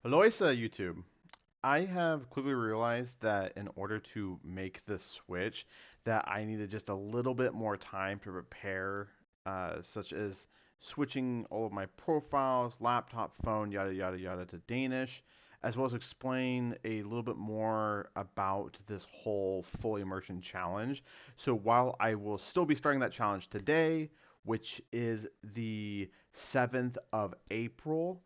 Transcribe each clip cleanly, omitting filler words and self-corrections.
Aloisa YouTube. I have quickly realized that in order to make the switch, that I needed just a little bit more time to prepare, such as switching all of my profiles, laptop, phone, yada yada yada, to Danish, as well as explain a little bit more about this whole full immersion challenge. So while I will still be starting that challenge today, which is the 7th of April,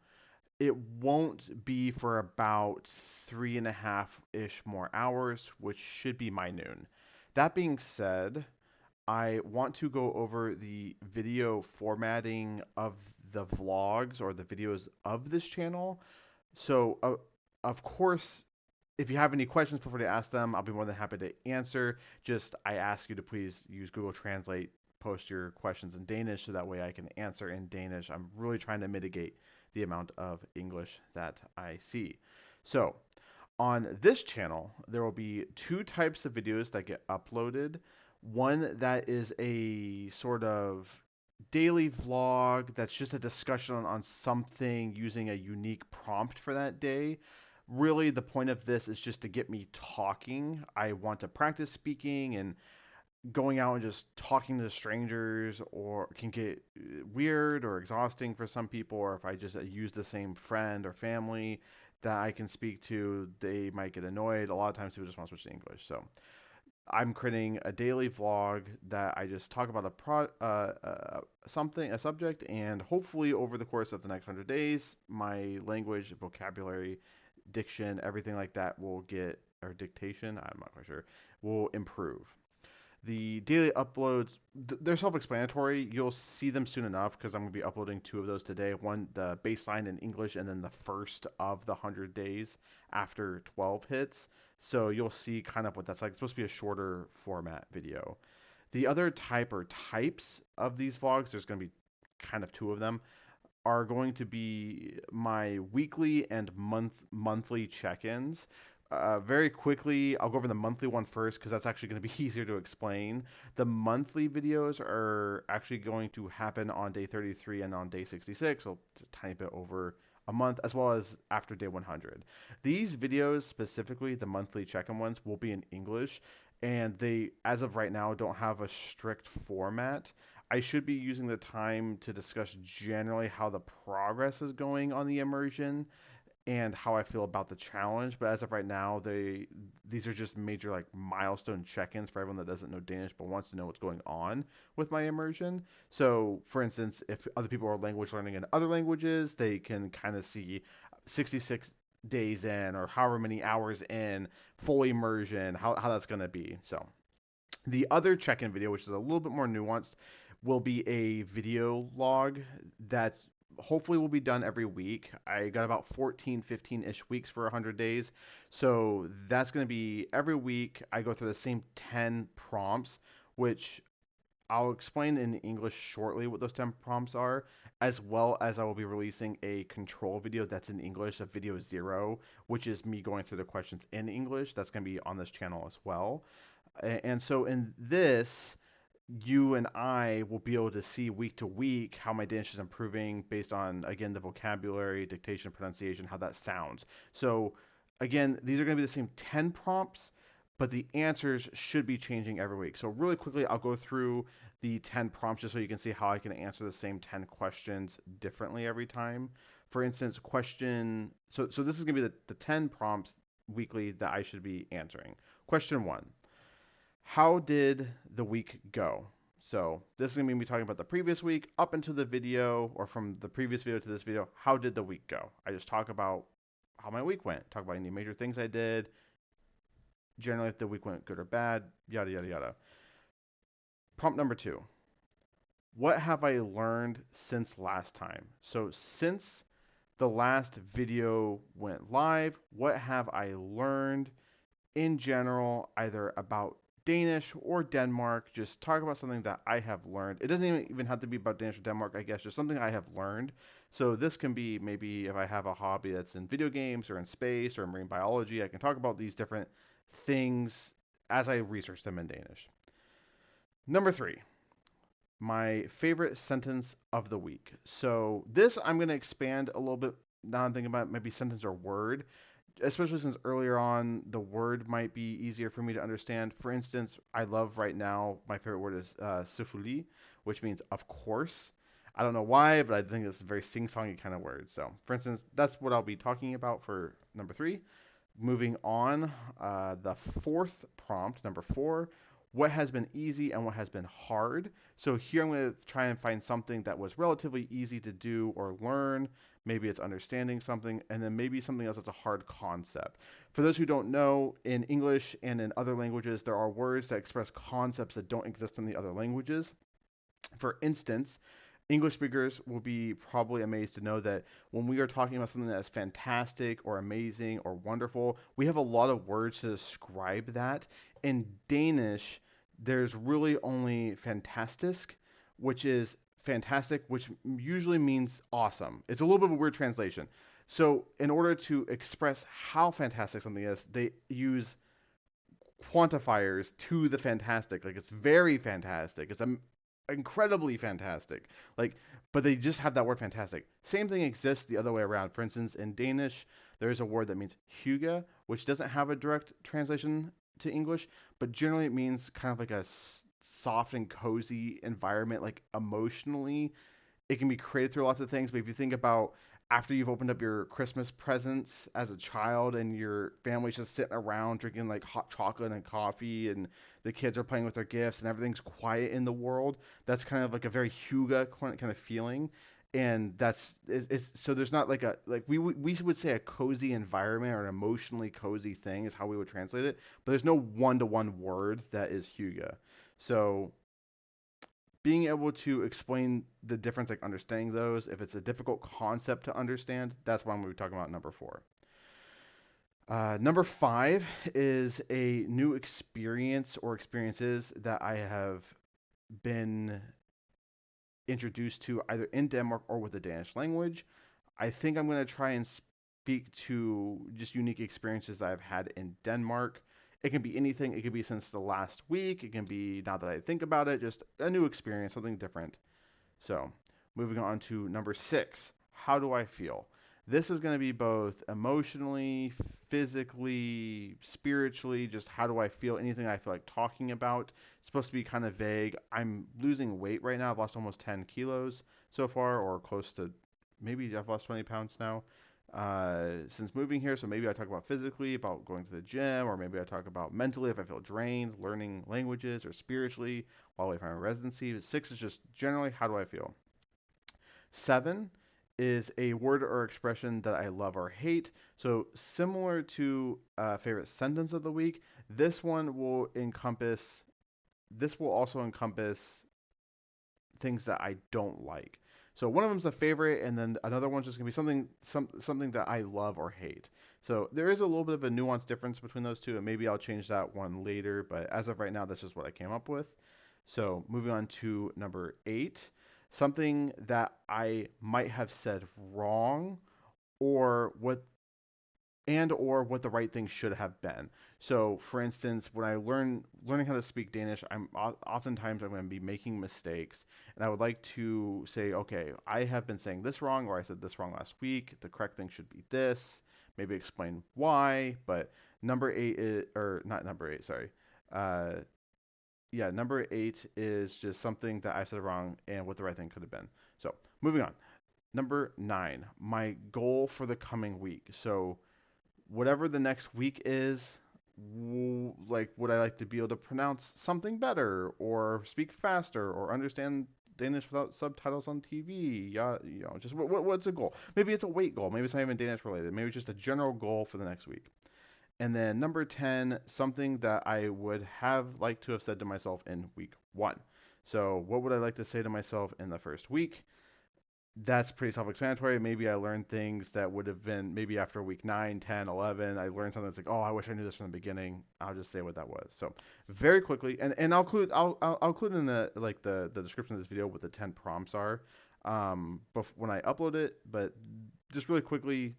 it won't be for about 3.5-ish more hours, which should be my noon. That being said, I want to go over the video formatting of the vlogs or the videos of this channel. So, of course, if you have any questions, feel free to ask them. I'll be more than happy to answer. Just I ask you to please use Google Translate, post your questions in Danish so that way I can answer in Danish. I'm really trying to mitigate the amount of English that I see. So, on this channel, there will be two types of videos that get uploaded. One that is a sort of daily vlog that's just a discussion on something using a unique prompt for that day. Really, the point of this is just to get me talking. I want to practice speaking, and going out and just talking to strangers or can get weird or exhausting for some people, or if I just use the same friend or family that I can speak to, they might get annoyed. A lot of times people just want to switch to English. So I'm creating a daily vlog that I just talk about a subject, and hopefully over the course of the next 100 days, my language, vocabulary, diction, everything like that will get, or dictation, I'm not quite sure, will improve. The daily uploads, they're self-explanatory. You'll see them soon enough because I'm going to be uploading two of those today. One, the baseline in English, and then the first of the 100 days after 12 hits. So you'll see kind of what that's like. It's supposed to be a shorter format video. The other type or types of these vlogs, there's going to be kind of two of them, are going to be my weekly and monthly check-ins. Very quickly, I'll go over the monthly one first because that's actually going to be easier to explain. The monthly videos are actually going to happen on day 33 and on day 66, so just a tiny bit over a month, as well as after day 100. These videos, specifically the monthly check-in ones, will be in English, and they, as of right now, don't have a strict format. I should be using the time to discuss generally how the progress is going on the immersion and how I feel about the challenge. But as of right now, these are just major like milestone check-ins for everyone that doesn't know Danish but wants to know what's going on with my immersion. So, for instance, if other people are language learning in other languages, they can kind of see 66 days in or however many hours in full immersion, how that's going to be. So, the other check-in video, which is a little bit more nuanced, will be a video log that's hopefully will be done every week. I got about 14, 15-ish weeks for 100 days. So that's going to be every week. I go through the same 10 prompts, which I'll explain in English shortly what those 10 prompts are, as well as I will be releasing a control video that's in English, a video 0, which is me going through the questions in English. That's going to be on this channel as well. And so in this, you and I will be able to see week to week how my Danish is improving based on, again, the vocabulary, dictation, pronunciation, how that sounds. So, again, these are going to be the same 10 prompts, but the answers should be changing every week. So, really quickly, I'll go through the 10 prompts just so you can see how I can answer the same 10 questions differently every time. For instance, so this is going to be the 10 prompts weekly that I should be answering. Question 1. How did the week go? So this is going to be me talking about the previous week up into the video, or from the previous video to this video. How did the week go? I just talk about how my week went, talk about any major things I did, generally if the week went good or bad, yada, yada, yada. Prompt number 2. What have I learned since last time? So since the last video went live, what have I learned in general, either about Danish or Denmark? Just talk about something that I have learned. It doesn't even have to be about Danish or Denmark, I guess, just something I have learned. So this can be maybe if I have a hobby that's in video games or in space or marine biology, I can talk about these different things as I research them in Danish. Number 3, my favorite sentence of the week. So this I'm going to expand a little bit now I'm thinking about maybe sentence or word, especially since earlier on the word might be easier for me to understand. For instance, I love right now, my favorite word is "sufuli," which means of course. I don't know why, but I think it's a very sing-songy kind of word. So, for instance, that's what I'll be talking about for number three. Moving on, the fourth prompt, number four, what has been easy and what has been hard. So here I'm going to try and find something that was relatively easy to do or learn. Maybe it's understanding something, and then maybe something else that's a hard concept. For those who don't know, in English and in other languages, there are words that express concepts that don't exist in the other languages. For instance, English speakers will be probably amazed to know that when we are talking about something that is fantastic or amazing or wonderful, we have a lot of words to describe that. In Danish, there's really only fantastisk, which is fantastic, which usually means awesome. It's a little bit of a weird translation. So, in order to express how fantastic something is, they use quantifiers to the fantastic. Like it's very fantastic. It's incredibly fantastic. Like, but they just have that word fantastic. Same thing exists the other way around. For instance, in Danish, there is a word that means hygge, which doesn't have a direct translation to English, but generally it means kind of like a soft and cozy environment, like emotionally it can be created through lots of things. But if you think about after you've opened up your Christmas presents as a child and your family's just sitting around drinking like hot chocolate and coffee and the kids are playing with their gifts and everything's quiet in the world, that's kind of like a very hygge kind of feeling. And so there's not like a like we would say a cozy environment or an emotionally cozy thing is how we would translate it, but there's no one-to-one word that is hygge. So being able to explain the difference, like understanding those, if it's a difficult concept to understand, that's what I'm going to be talking about number four. Number five is a new experience or experiences that I have been introduced to either in Denmark or with the Danish language. I think I'm going to try and speak to just unique experiences that I've had in Denmark. It can be anything. It could be since the last week. It can be now that I think about it, just a new experience, something different. So, moving on to number six. How do I feel? This is going to be both emotionally, physically, spiritually, just how do I feel, anything I feel like talking about. It's supposed to be kind of vague. I'm losing weight right now. I've lost almost 10 kilos so far, or close to maybe I've lost 20 pounds now since moving here. So maybe I talk about physically, about going to the gym, or maybe I talk about mentally if I feel drained, learning languages, or spiritually while away from my residency. Six is just generally how do I feel. Seven is a word or expression that I love or hate. So similar to favorite sentence of the week, this one will encompass. This will also encompass things that I don't like. So one of them's a favorite, and then another one's just gonna be something that I love or hate. So there is a little bit of a nuanced difference between those two, and maybe I'll change that one later. But as of right now, that's just what I came up with. So moving on to number eight, something that I might have said wrong, or what the right thing should have been. So, for instance, when I learning how to speak Danish, oftentimes I'm going to be making mistakes, and I would like to say, okay, I have been saying this wrong, or I said this wrong last week. The correct thing should be this. Maybe explain why. But number eight is, or not number eight, sorry. Uh, yeah, number eight is just something that I said wrong and what the right thing could have been. So, moving on. Number nine, my goal for the coming week. So whatever the next week is, like would I like to be able to pronounce something better or speak faster or understand Danish without subtitles on TV? Yeah, just what's a goal? Maybe it's a weight goal. Maybe it's not even Danish related. Maybe it's just a general goal for the next week. And then number 10, something that I would have liked to have said to myself in week one. So what would I like to say to myself in the first week? That's pretty self-explanatory. Maybe I learned things that would have been maybe after week 9, 10, 11. I learned something that's like, oh, I wish I knew this from the beginning. I'll just say what that was. So very quickly, and I'll include in the description of this video what the 10 prompts are when I upload it. But just really quickly,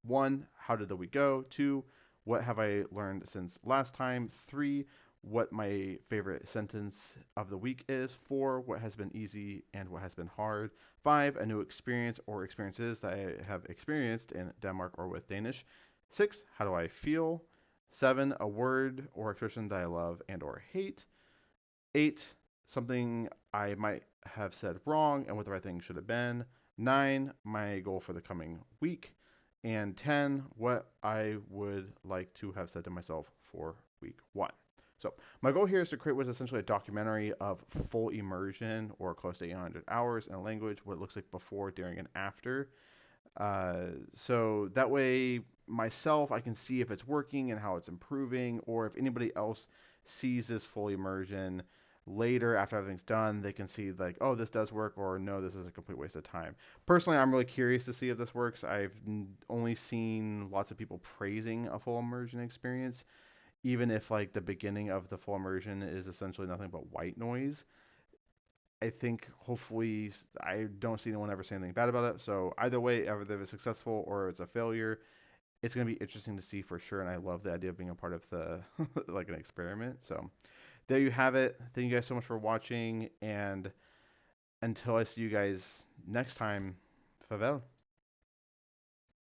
one, how did the week go? Two, what have I learned since last time? Three, what my favorite sentence of the week is. 4, what has been easy and what has been hard. 5, a new experience or experiences that I have experienced in Denmark or with Danish. 6, how do I feel? 7, a word or expression that I love and or hate. 8, something I might have said wrong and what the right thing should have been. 9, my goal for the coming week. And 10, what I would like to have said to myself for week 1. So my goal here is to create what is essentially a documentary of full immersion or close to 800 hours in a language, what it looks like before, during, and after. So that way, myself, I can see if it's working and how it's improving, or if anybody else sees this full immersion later after everything's done, they can see like, oh, this does work, or no, this is a complete waste of time. Personally, I'm really curious to see if this works. I've only seen lots of people praising a full immersion experience, even if like the beginning of the full immersion is essentially nothing but white noise. I think hopefully I don't see anyone ever say anything bad about it. So either way, either it's successful or it's a failure, it's going to be interesting to see for sure. And I love the idea of being a part of the like an experiment. So there you have it. Thank you guys so much for watching. And until I see you guys next time, farewell.